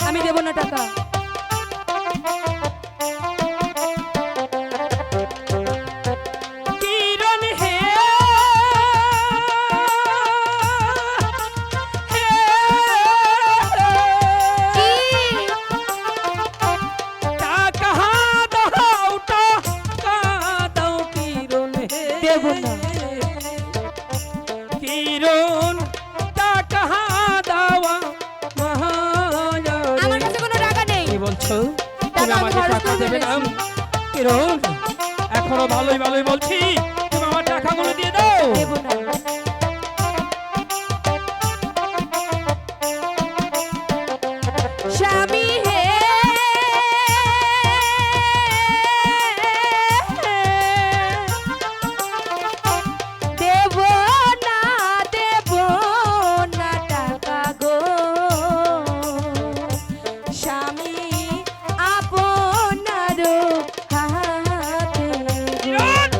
আমি দেব না টাকা। কিরণ হে টাকা দাও কিরণ হে দেব না। কিরণ টাকা দাওয়া আমার কাছে কোনো টাকা নেই। কি বলছো? তুমি টাকা আমি আমাকে খরচ টাকা করে দেবে না? ফেলেছি। কিরণ এখনো ভালোই ভালোই বলছি, তুমি আমার টাকাগুলো দিয়ে দাও। দেব না। স্বামী হে দেব না টাকা গো, স্বামী আপনার হাতে কিরণ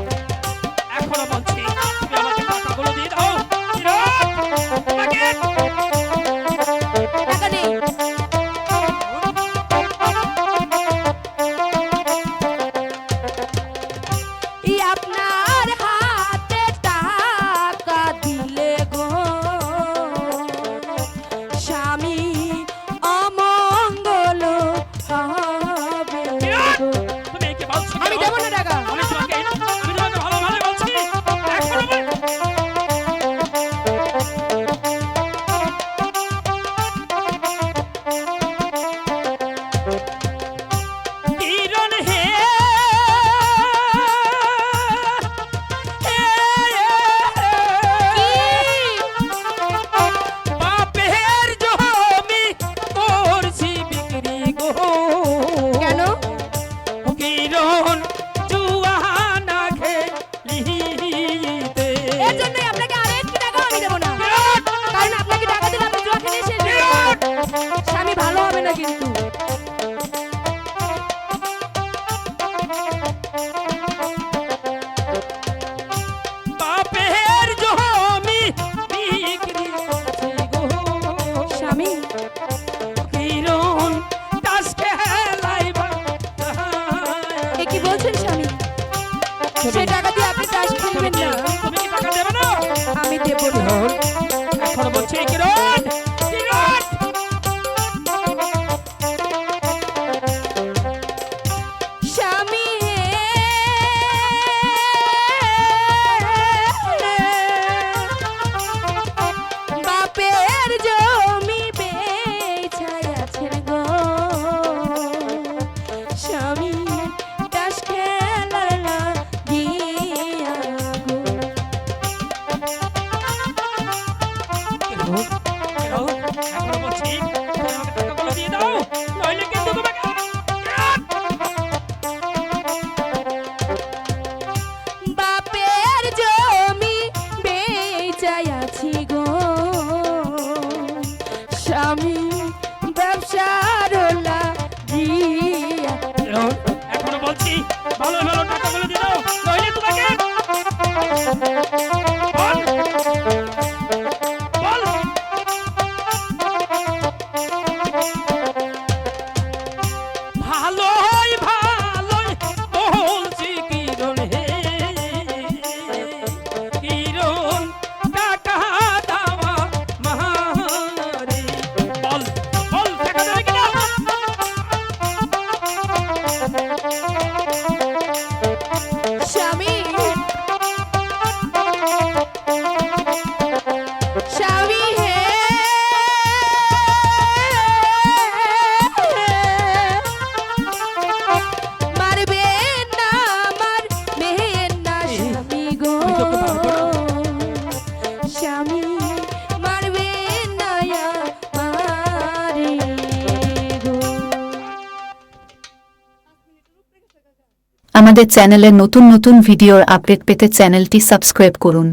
এখনো বলছি, তুমি আমাকে টাকাগুলো দিয়ে দাও। কিরণ তোমাকে টাকা নেই। আপনার হাতে টাকা দিলে গো স্বামী অমঙ্গল হবে গো। তুমি কি বলছো? আমি দেব না টাকা। আমি তোমাকে ভালো ভালো বলছি, এখনো কিরণ হে বাপের জমি করছি বিক্রি গো। কেন? কিরণ জুয়া না খেলিতে। এর জন্যই আপনাকে আরেকটি টাকা আমি দেব না। কারণ আপনাকে টাকা দিলে আপনি জুয়া খেলে শেষ হয়ে যাবেন। স্বামী ভালো হবে না কিন্তু। বাপের জমি বিক্রি করছি গো। স্বামী কিরণ তাস খেলাইবা। এ কি বলছেন স্বামী? সে টাকা দিয়ে আপনি তাস খেলবেন না। তুমি কি টাকা দেবে না? আমি দেব না। এখন বলছি কিরণ, কিরণ স্বামী বাপের জমি বেচাইয়াছেন গো স্বামী তাস খেলার লাগিয়া গো। কিরণ, কিরণ, এখন বলছি তুমি আমাকে টাকাগুলো দিয়ে দাও, নইলে কিন্তু তোমাকে বাপের জমি বেচাইয়াছি গো স্বামী ব্যবসার লাগিয়া। কিরণ, এখনো বলছি ভালো ভালো টাকাগুলো দিয়ে দাও, নইলে তোমাকে বল, বল। ভালোই ভালোই বলছি কিরণ হে, কিরণ টাকা দাওয়া মারে। বল বল টাকা দেবে কিনা? স্বামী স্বামী হে মারবে না মারবে না স্বামী গো স্বামী মারবে না মারে গো। আমাদের চ্যানেলের নতুন নতুন ভিডিওর আপডেট পেতে চ্যানেলটি সাবস্ক্রাইব করুন।